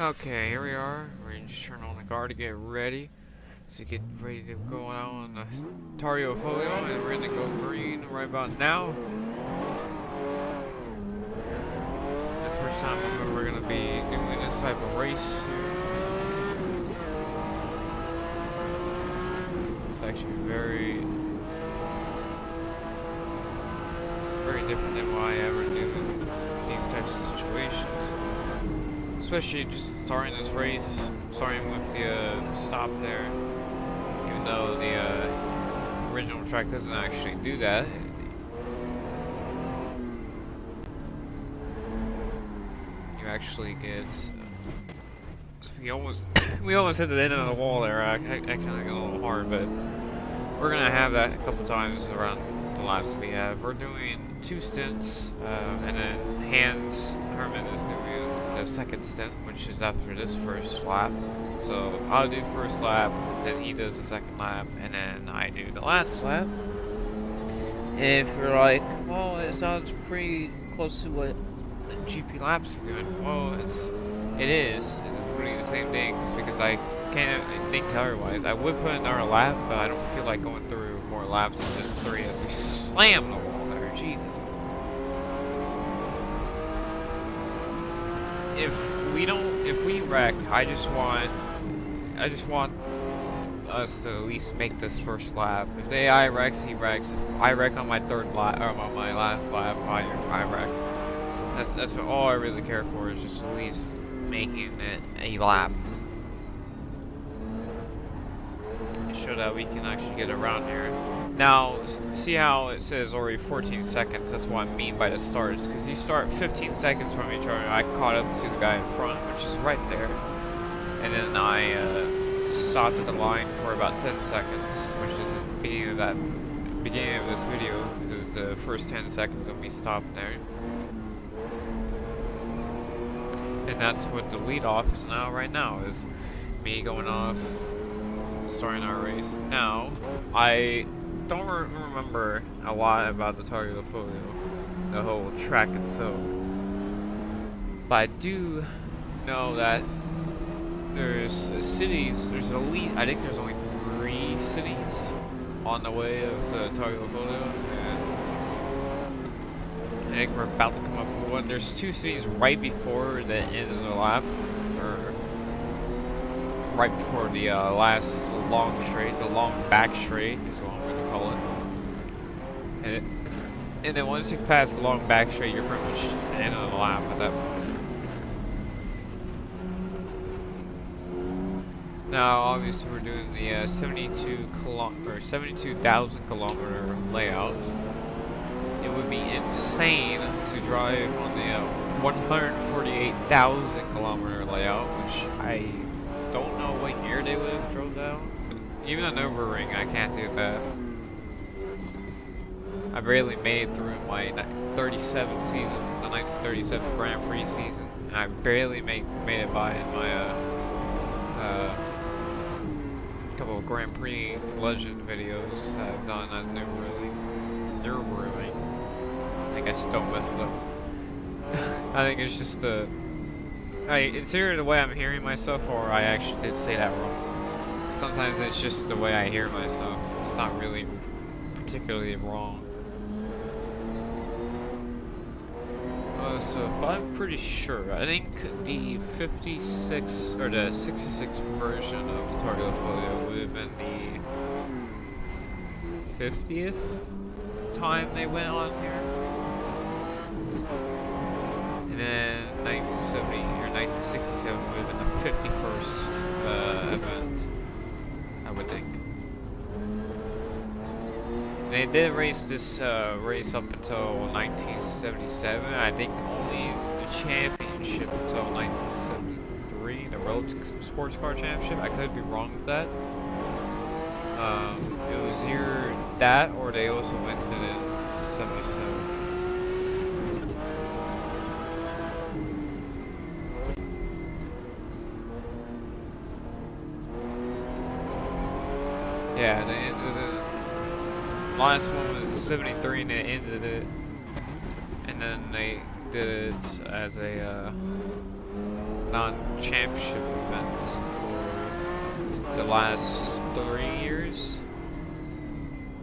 Okay, here we are. We're just turning on the car to get ready. So get ready to go out on the Targa Folio, and we're gonna go green right about now. The first time we're gonna be doing this type of race here. It's actually very different than what I ever do in these types of situations. Especially just starting this race, starting with the stop there. Even though the original track doesn't actually do that. You actually get. We almost hit the end of the wall there. Actually, got a little hard, but we're gonna have that a couple times around the laps that we have. We're doing 2 stints, and then Herman is doing the second stint, which is after this first lap. So I'll do first lap, then he does the second lap, and then I do the last lap. If you're like, well, it sounds pretty close to what GP Laps is doing. Well, it is. It's pretty the same thing, because I can't think otherwise. I would put another lap, but I don't feel like going through more laps than just 3 as we slam the wall there. Jesus. If we wreck, I just want us to at least make this first lap. If I wrecks, he wrecks. If I wreck on my third lap, or on my last lap, I wreck. That's all I really care for, is just at least making it a lap. To show that we can actually get around here. Now, see how it says already 14 seconds? That's what I mean by the starts, because you start 15 seconds from each other. I caught up to the guy in front, which is right there. And then I stopped at the line for about 10 seconds, which is the beginning of this video. It was the first 10 seconds of me stopping there. And that's what the lead off is now, right now, is me going off, starting our race. Now, I don't remember a lot about the Targa Folio, the whole track itself. But I do know that there's cities, I think there's only 3 cities on the way of the Targa Folio. I think we're about to come up with one. There's 2 cities right before the end of the lap, or right before the last long straight, the long back straight is what I'm going to call it. And then once you pass the long back straight, you're pretty much at the end of the lap at that point. Now, obviously, we're doing the 72,000 kilometer layout. It would be insane to drive on the 148,000 kilometer layout, which I don't know what year they would have drove that. Even on Nürburgring, I can't do that. I barely made it through my 37th season, the 1937 Grand Prix season. And I barely made it by in my couple of Grand Prix legend videos that I've done at Nürburgring. I think I still messed it up. I think it's just it's either the way I'm hearing myself, or I actually did say that wrong. Sometimes it's just the way I hear myself. It's not really particularly wrong. So if I'm pretty sure, I think the 56 or the 66 version of the Targa Folio would have been the 50th time they went on here. And then 1970 or 1967 would have been the 51st event, I would think. They did race this race up until 1977. I think only the championship until 1973, the Road Sports Car Championship. I could be wrong with that. It was either that, or they also went to the 77. Yeah, they ended it. Last one was 73 and they ended it. And then they did it as a non-championship events for the last 3 years.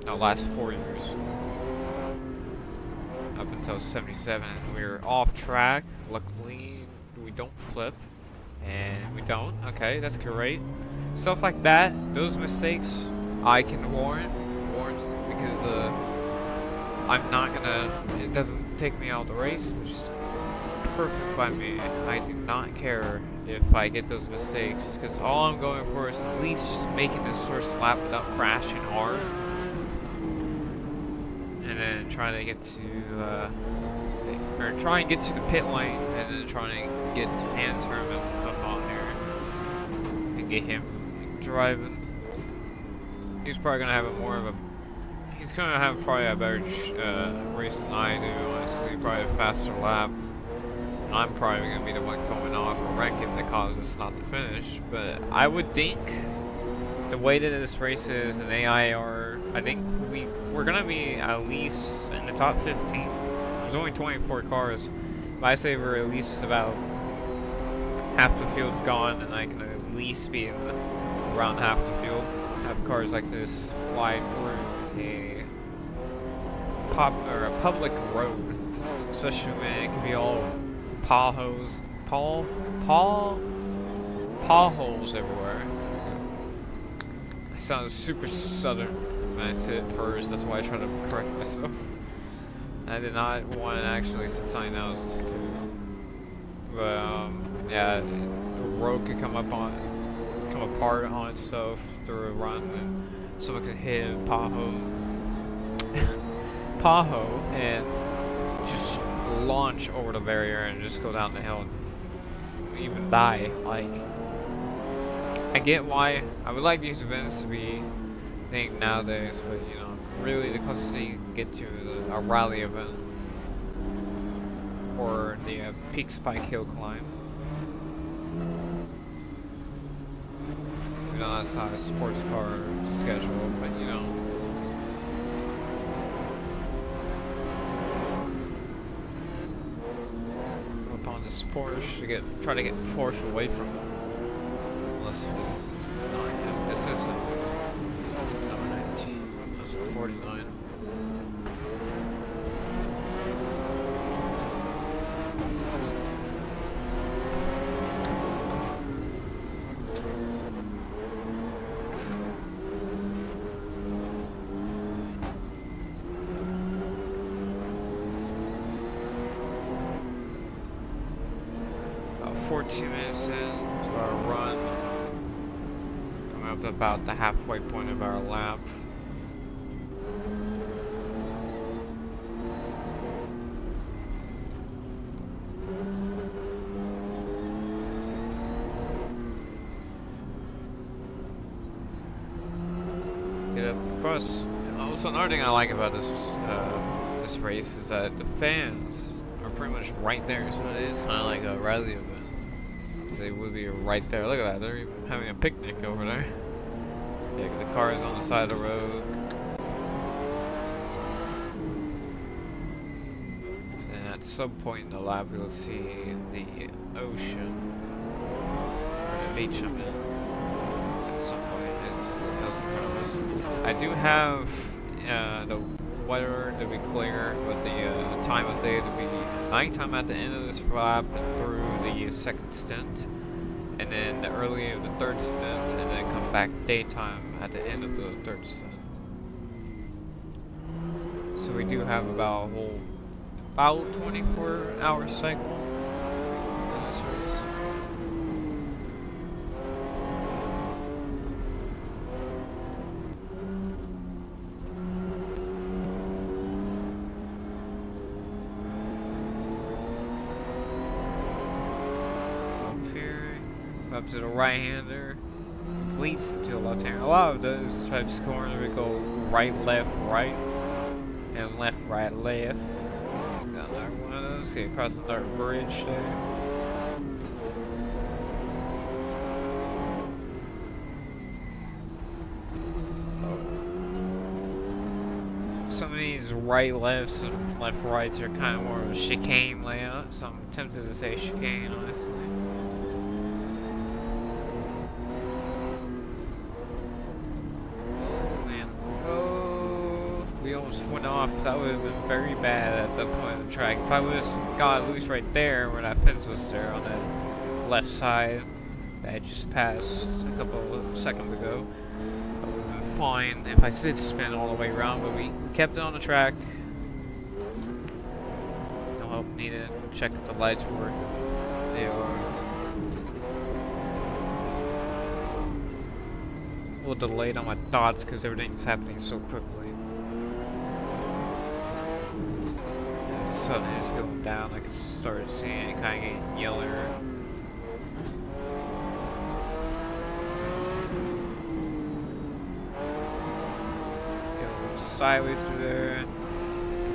No, last 4 years. Up until 77, and we're off track. Luckily, we don't flip. And we don't. Okay, that's great. Stuff like that, those mistakes, I can warrant because I'm not gonna. It doesn't take me out of the race, which is perfect by me. I do not care if I get those mistakes, because all I'm going for is at least just making this first lap without crashing hard, and then trying to get to or try and get to the pit lane, and then trying to get hand turn up on there and get him driving. He's probably gonna have he's gonna have probably a better race than I do, honestly. Probably a faster lap. I'm probably gonna be the one going off or wrecking that causes us not to finish. But I would think the way that this race is in AIR, I think we're gonna be at least in the top 15. There's only 24 cars, but I say we're at least about half the field's gone, and I can at least be in around half the field. Have cars like this fly through a public road, especially when it can be all potholes everywhere. I sound super southern when I say it first. That's why I try to correct myself. I did not want to actually say something else to, but yeah, the road could come apart on itself through a run, and someone could hit a pothole and just launch over the barrier and just go down the hill and even die. Like, I get why I would like these events to be a thing nowadays, but you know, really the closest thing you can get to is a rally event or the Peak Spike Hill climb. You know, that's not a sports car schedule, but you know. Up on this Porsche to try to get forced away from it. Unless it's not him. This is number 19. That's 49. About 14 minutes into our run. Coming up to about the halfway point of our lap. Get up across. Also, another thing I like about this race is that the fans are pretty much right there, so it is kind of like a rally event. So they would be right there. Look at that, they're even having a picnic over there. Yeah, the car is on the side of the road. And at some point in the lap, you'll see the ocean, or the beach, I mean. At some point, that was in front of us. I do have the weather to be clear, but the time of day to be nighttime at the end of this lap and through the second stint, and then the early of the third stint, and then come back daytime at the end of the third stint. So we do have about a whole 24-hour cycle in this race. Up to the right-hander, completes to the left-hander. A lot of those types of corners we go right, left, right, and left, right, left. Got another one of those. Okay, across another bridge there. Some of these right lefts and left rights are kind of more of a chicane layout, so I'm tempted to say chicane, honestly. almost went off. That would have been very bad at that point of the track. If I would have got loose right there where that fence was there on that left side that I just passed a couple of seconds ago, that would have been fine if I did spin all the way around, but we kept it on the track. No help needed. Check if the lights work. They are. A little delayed on my thoughts because everything's happening so quickly. As the sun is going down, I can start seeing it kind of getting yellower. Go sideways through there.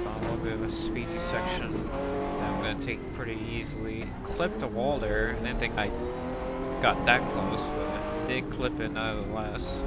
Found a little bit of a speedy section that I'm going to take pretty easily. Clipped the wall there. I didn't think I got that close, but I did clip it nonetheless.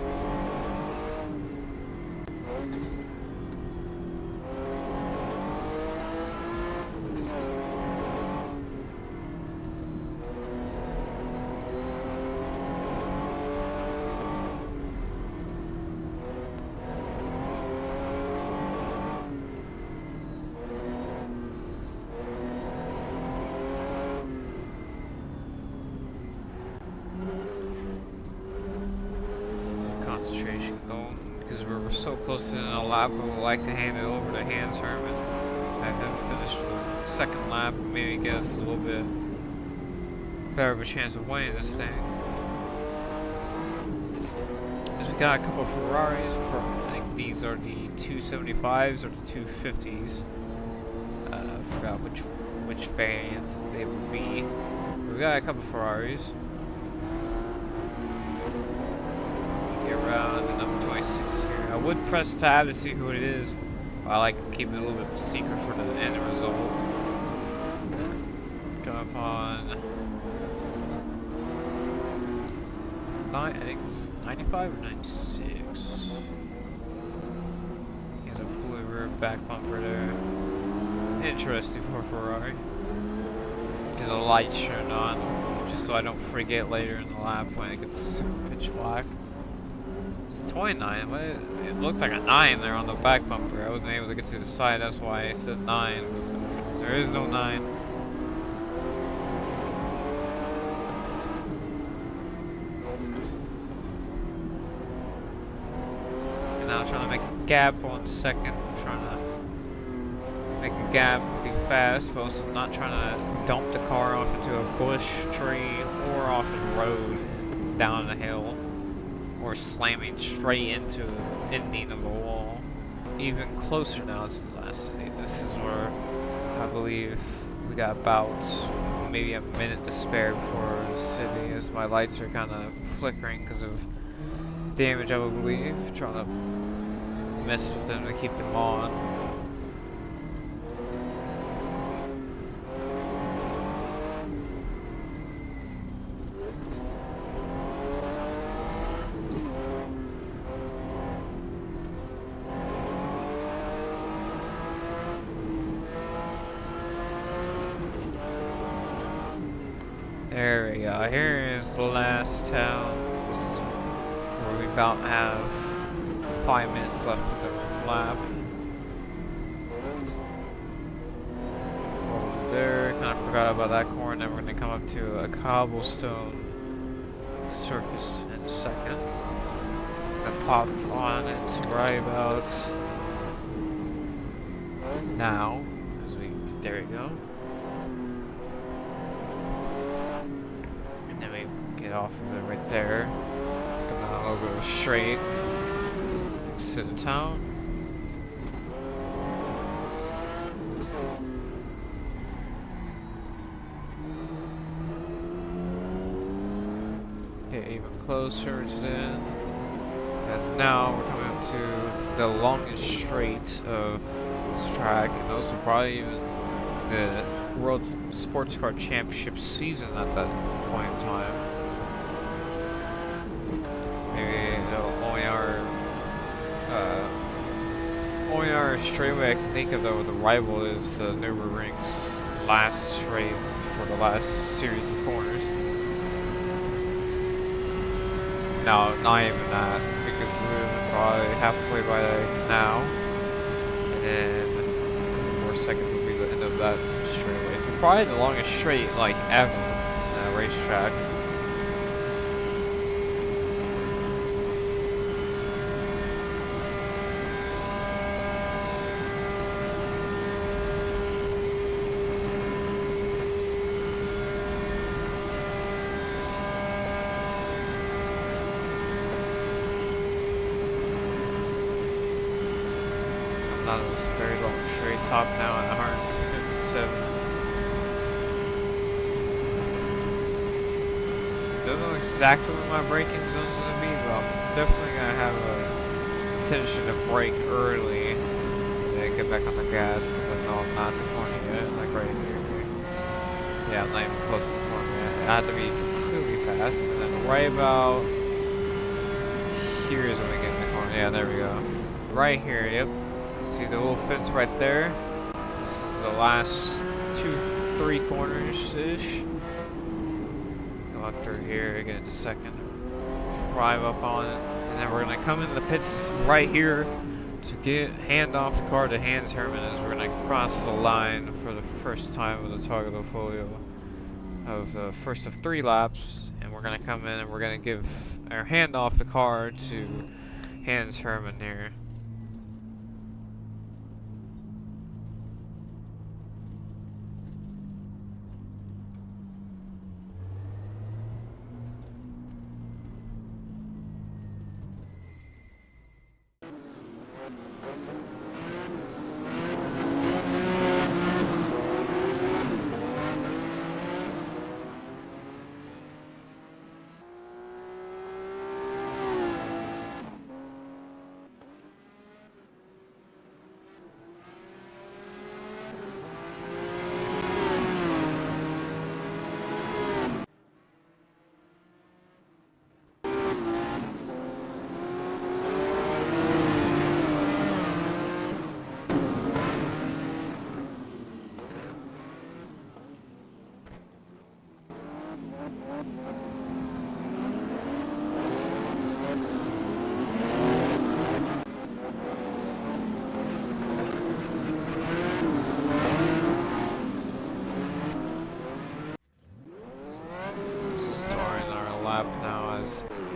Concentration going because we're so close to the end of the lap. We would like to hand it over to Hans Herman. Have him finish the second lap and maybe get us a little bit better of a chance of winning this thing. Because we got a couple of Ferraris. I think these are the 275s or the 250s. I forgot which variant they would be. We got a couple of Ferraris. Around the number 26 here. I would press tab to see who it is. I like to keep it a little bit secret for the end result. Come up on I think it's 95 or 96. He has a fully rear back bumper there. Interesting for Ferrari. Get the lights turned on just so I don't forget later in the lap when it gets super pitch black. It's 29, but it looks like a 9 there on the back bumper. I wasn't able to get to the side, that's why I said 9. There is no 9. And now I'm trying to make a gap on second. I'm trying to make a gap, be fast, but also not trying to dump the car off into a bush, tree, or off the road down the hill. Or slamming straight into the ending of the wall. Even closer now to the last city. This is where I believe we got about maybe a minute to spare before the city, as my lights are kind of flickering because of damage, I would believe. Trying to mess with them to keep them on. There we go. Here is the last town. This is where we about have 5 minutes left of the lap. Over there, kind of forgot about that corner. Then we're going to come up to a cobblestone surface in a second. Gonna pop on it right about now. There we go. Get off of it right there. Come down a little bit straight. To the town. Get even closer to the end. As now we're coming up to the longest straight of this track, and also probably even the World Sports Car Championship season at that point in time. Maybe the only our straightaway I can think of though, the rival is Nürburgring's last straight for the last series of corners. No, not even that, because we're probably halfway by now. and 4 seconds will be the end of that straightaway. So probably the longest straight like ever in a racetrack. Not a very long straight top now at 157. Don't know exactly where my braking zone's gonna be, but I'm definitely gonna have a intention to brake early and then get back on the gas because I know I'm not to the corner yet. Like right here. Yeah, I'm not even close to the corner yet. I have to be completely fast, and then right about here is when we get in the corner. Yeah, there we go. Right here, yep. See the little fence right there? This is the last 2-3 corners-ish. Go up through here again in a second. Drive up on it. And then we're going to come into the pits right here to hand off the car to Hans Herman as we're going to cross the line for the first time with the Targa Florio of the first of 3 laps. And we're going to come in and we're going to give or hand off the car to Hans Herman here.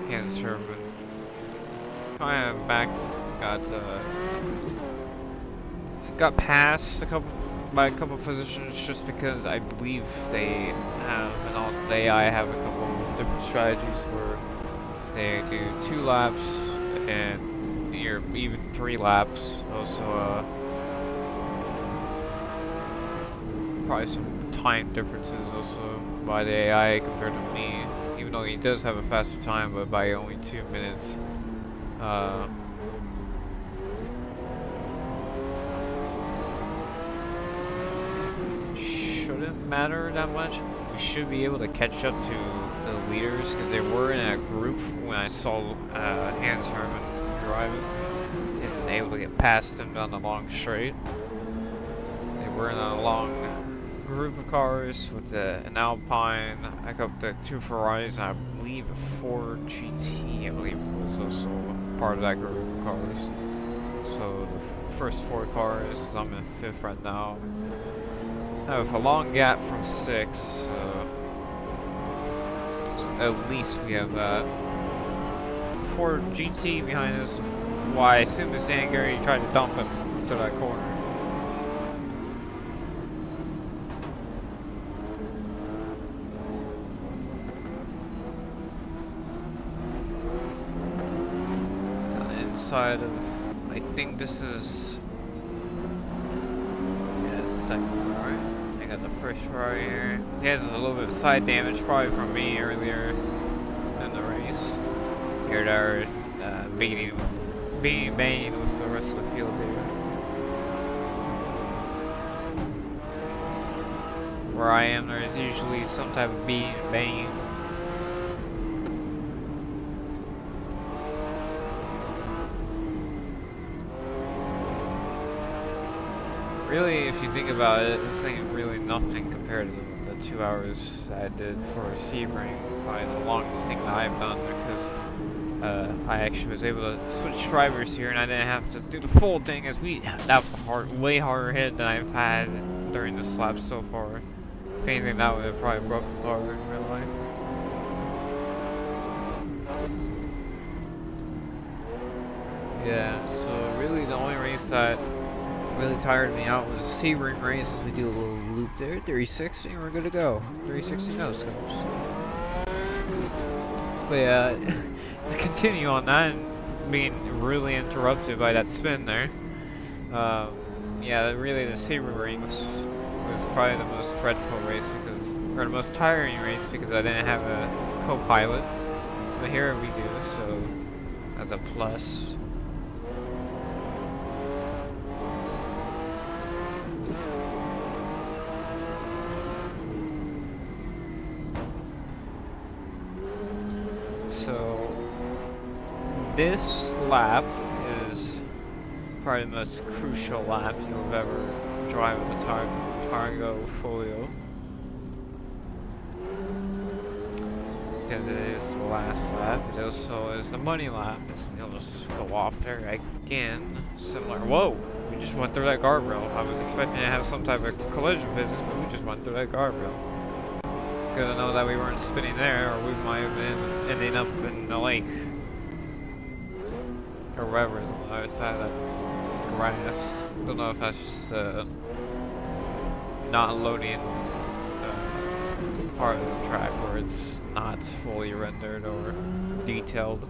Hans Herman. Kind of back, got passed by a couple positions just because I believe they have the AI have a couple of different strategies where they do 2 laps and even 3 laps. Also, probably some time differences also by the AI compared to me. Even though he does have a faster time, but by only 2 minutes. Shouldn't matter that much. We should be able to catch up to the leaders because they were in a group when I saw Hans Herman driving and able to get past them down the long straight. They were in a long group of cars with an Alpine, I got the 2 Ferraris, and I believe a Ford GT, I believe was also part of that group of cars. So the first 4 cars, as I'm in 5th right now, I have a long gap from 6, so at least we have that. Ford GT behind us, why I assume the Dan Gary tried to dump him to that corner. Side of, I think this is, yeah, this is second Ferrari. I got the first Ferrari here. He has a little bit of side damage, probably from me earlier in the race. Here they're banging with the rest of the field here. Where I am, there's usually some type of banging. Really, if you think about it, this ain't really nothing compared to the 2 hours I did for Sebring. Probably the longest thing that I've done because I actually was able to switch drivers here, and I didn't have to do the full thing. As that was a way harder hit than I've had during this lap so far. If anything, that would have probably broke the car in real life. Yeah, so really the only race that really tired me out was the Sebring race, as we do a little loop there. 360, and we're good to go. 360 no scopes. But yeah, to continue on that and being really interrupted by that spin there. Yeah, really the Sebring race was probably the most dreadful race or the most tiring race because I didn't have a co-pilot. But here we do, so as a plus. So this lap is probably the most crucial lap you'll ever drive with the Targa Florio, because it is the last lap. It also is the money lap. You'll just go off there again. Similar. Whoa! We just went through that guardrail. I was expecting to have some type of collision business, but we just went through that guardrail. Because I know that we weren't spinning there, or we might have been ending up in the lake. Or wherever is on the other side of that grass. Don't know if that's just not loading part of the track where it's not fully rendered or detailed.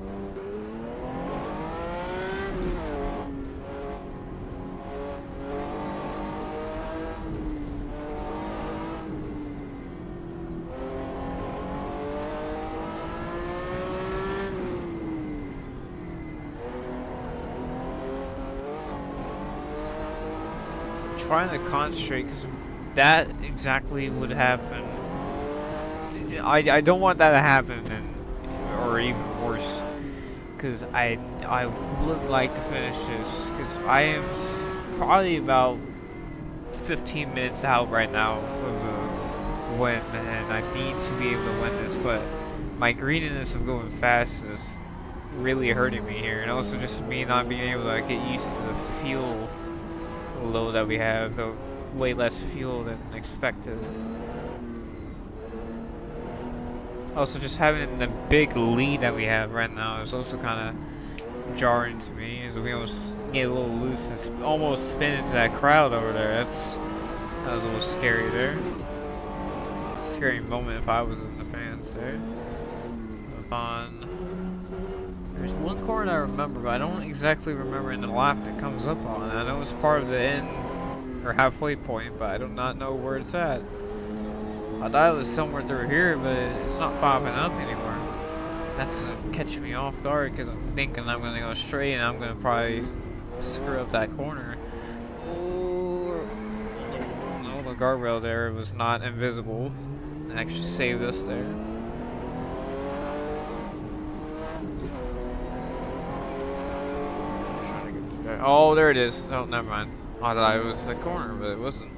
Trying to concentrate because that exactly would happen. I don't want that to happen, or even worse, because I would like to finish this because I am probably about 15 minutes out right now of the win, and I need to be able to win this. But my greediness of going fast is really hurting me here, and also just me not being able to get used to the fuel load that we have, though way less fuel than expected. Also, just having the big lead that we have right now is also kind of jarring to me, as we almost get a little loose and almost spin into that crowd over there. That was a little scary there. Scary moment if I was in the fans there. There's one corner I remember, but I don't exactly remember in the lap that comes up on. I know it's part of the end or halfway point, but I do not know where it's at. I thought it was somewhere through here, but it's not popping up anymore. That's gonna catch me off guard because I'm thinking I'm gonna go straight and I'm gonna probably screw up that corner. Oh, no, the guardrail there was not invisible. It actually saved us there. Oh, there it is. Oh, never mind. I thought it was the corner, but it wasn't.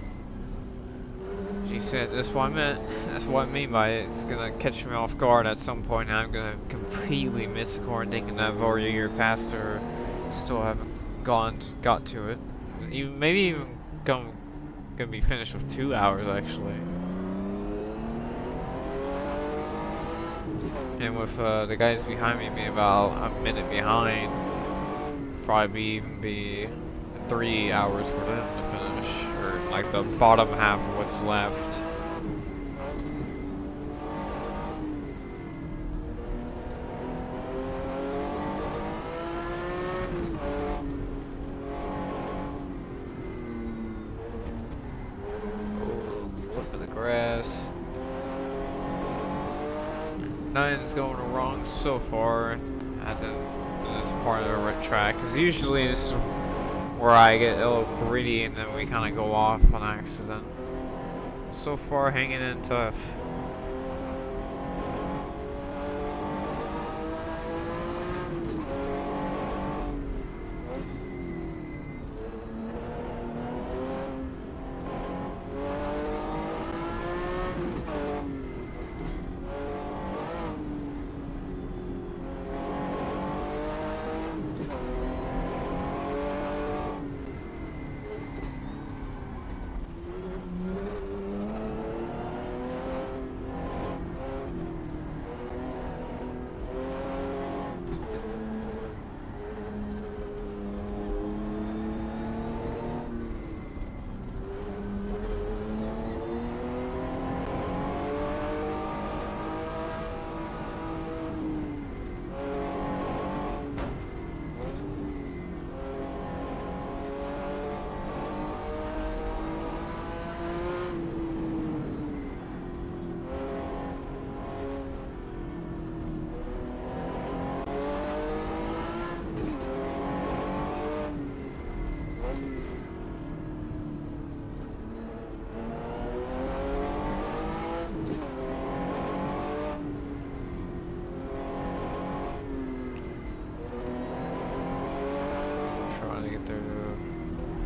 She said, that's what I meant. That's what I mean by it. It's gonna catch me off guard at some point, and I'm gonna completely miss the corner, thinking that I've already either passed or still haven't got to it. Maybe even gonna be finished with 2 hours, actually. And with the guys behind me being about a minute behind, probably even be 3 hours for them to finish, or like the bottom half of what's left. Oh, flip of the grass. Nothing's going wrong so far at this part of the track, because usually this is where I get a little greedy and then we kind of go off on accident. So far, hanging in tough. get there to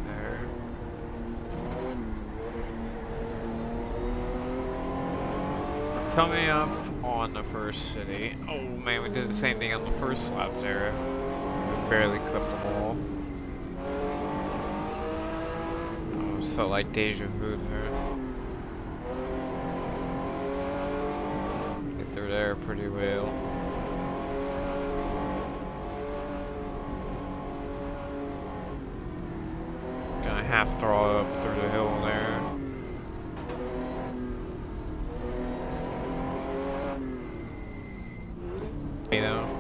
there. We're coming up on the first city. Oh man, we did the same thing on the first lap there. We barely clipped the wall. Almost felt like deja vu there. Get through there pretty well. Gonna half throttle up through the hill there. You know.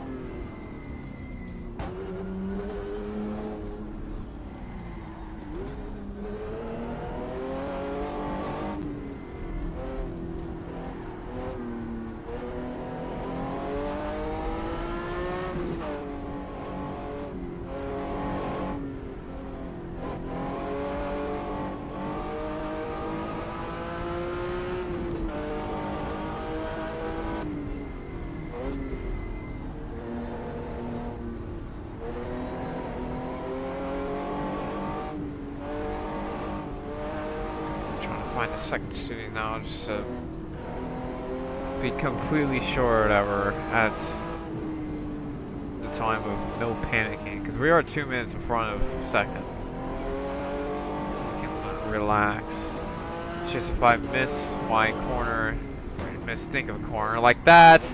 Find the second city now, just to be completely sure whatever at the time of no panicking, because we are 2 minutes in front of second. We can relax. It's just if I miss my corner, or mistake of a corner like that,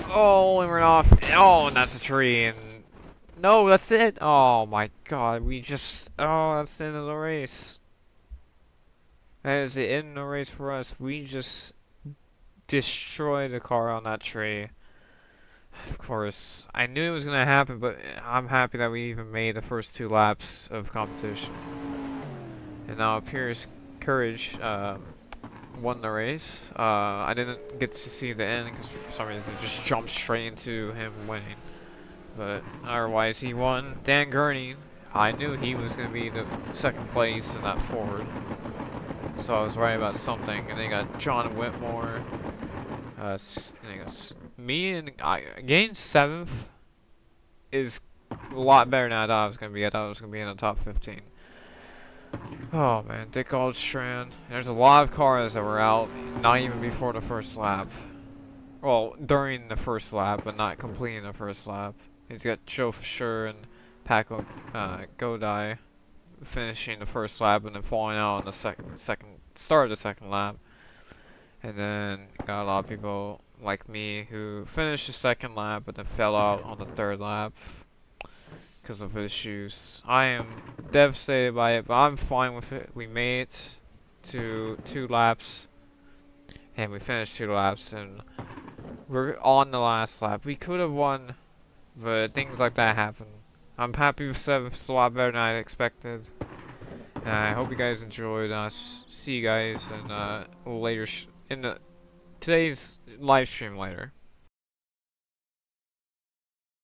oh, and we're off. Oh, and that's a tree, and no, that's it. Oh my God, we just, oh, that's the end of the race. That is the end of the race for us. We just destroyed the car on that tree. Of course, I knew it was going to happen, but I'm happy that we even made the first 2 laps of competition. And now Pierce Courage won the race. I didn't get to see the end because for some reason it just jumped straight into him winning. But otherwise, he won. Dan Gurney, I knew he was going to be the second place in that Ford. So I was right about something, and then you got John Whitmore, me, and getting 7th is a lot better than I thought I was going to be. I thought I was going to be in the top 15. Oh man, Dick Goldstrand. There's a lot of cars that were out, not even before the first lap. Well, during the first lap, but not completing the first lap. He's got Joe Fisher and Paco Godai finishing the first lap and then falling out on the start of the second lap. And then got a lot of people like me who finished the second lap but then fell out on the third lap because of issues. I am devastated by it, but I'm fine with it. We made it to 2 laps and we finished 2 laps and we're on the last lap. We could have won, but things like that happen. I'm happy with 7th. It's a lot better than I expected. And I hope you guys enjoyed. See you guys in later in today's live stream later.